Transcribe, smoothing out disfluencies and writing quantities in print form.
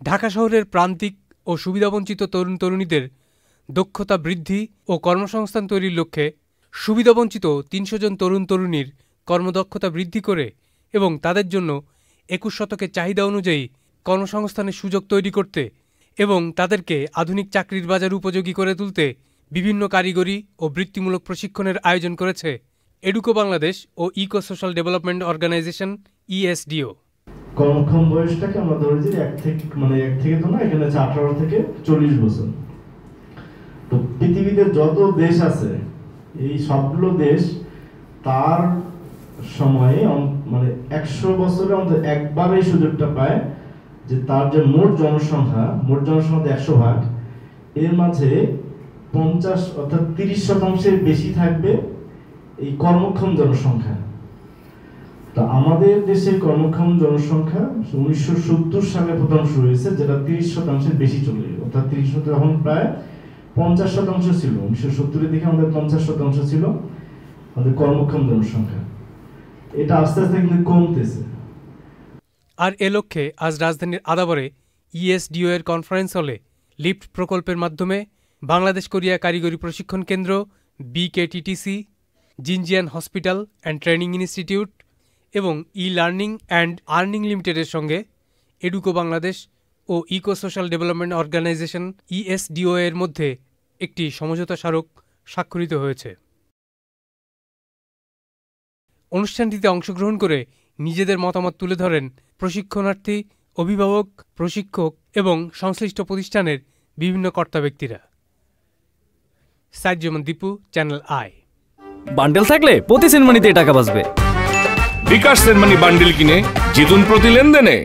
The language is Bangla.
ঢাকা শহরের প্রান্তিক ও সুবিধাবঞ্চিত তরুণ তরুণীদের দক্ষতা বৃদ্ধি ও কর্মসংস্থান তৈরির লক্ষ্যে সুবিধাবঞ্চিত ৩০০ জন তরুণ তরুণীর কর্মদক্ষতা বৃদ্ধি করে এবং তাদের জন্য ২১ শতকের চাহিদা অনুযায়ী কর্মসংস্থানের সুযোগ তৈরি করতে এবং তাদেরকে আধুনিক চাকরির বাজার উপযোগী করে তুলতে বিভিন্ন কারিগরি ও বৃত্তিমূলক প্রশিক্ষণের আয়োজন করেছে এডুকো বাংলাদেশ ও eco social development organization ESDO. কর্মক্ষম বয়সটাকে আমরা ধরে যে এক থেকে তো না, এখানে 18 থেকে 40 বছর। তো পৃথিবীতে যত দেশ আছে এই সবগুলো দেশ তার সময়ে 100 বছরে অন্তত একবার এই সুযোগটা পায় যে তার যে মোট জনসংখ্যা 100 ভাগ, এর মাঝে 50 অর্থাৎ 30% বেশি থাকবে এই কর্মক্ষম জনসংখ্যা। তা আমাদের দেশের কর্মক্ষম জনসংখ্যা 1970 সালে প্রথম শুরু হয়েছে, যেটা 30% বেশি চলে, অর্থাৎ 30% এখন প্রায় 50% ছিল। 1970-এর দিকে আমাদের 50% ছিল আমাদের কর্মক্ষম জনসংখ্যা। এটা আস্তে আস্তে কিন্তু কমতেছে। আর এ লক্ষ্যে আজ রাজধানীর আদাবরে ইএসডিও এর কনফারেন্স হলে লিফট প্রকল্পের মাধ্যমে বাংলাদেশ কোরিয়া কারিগরি প্রশিক্ষণ কেন্দ্র, BKTTC, Jinjian hospital and training institute এবং ই লার্নিং অ্যান্ড আর্নিং লিমিটেডের সঙ্গে এডুকো বাংলাদেশ ও eco social development organization ESDO এর মধ্যে একটি সমঝোতা স্মারক স্বাক্ষরিত হয়েছে। অনুষ্ঠানটিতে অংশগ্রহণ করে নিজেদের মতামত তুলে ধরেন প্রশিক্ষণার্থী, অভিভাবক, প্রশিক্ষক এবং সংশ্লিষ্ট প্রতিষ্ঠানের বিভিন্ন কর্তা ব্যক্তিরা। Saeed Dipu, channel I. বান্ডেল থাকলে প্রতি সেনমানিতে টাকা বাঁচবে। বিকাশ সেনমানি বান্ডেল কিনে জিতুন প্রতি লেনদেনে।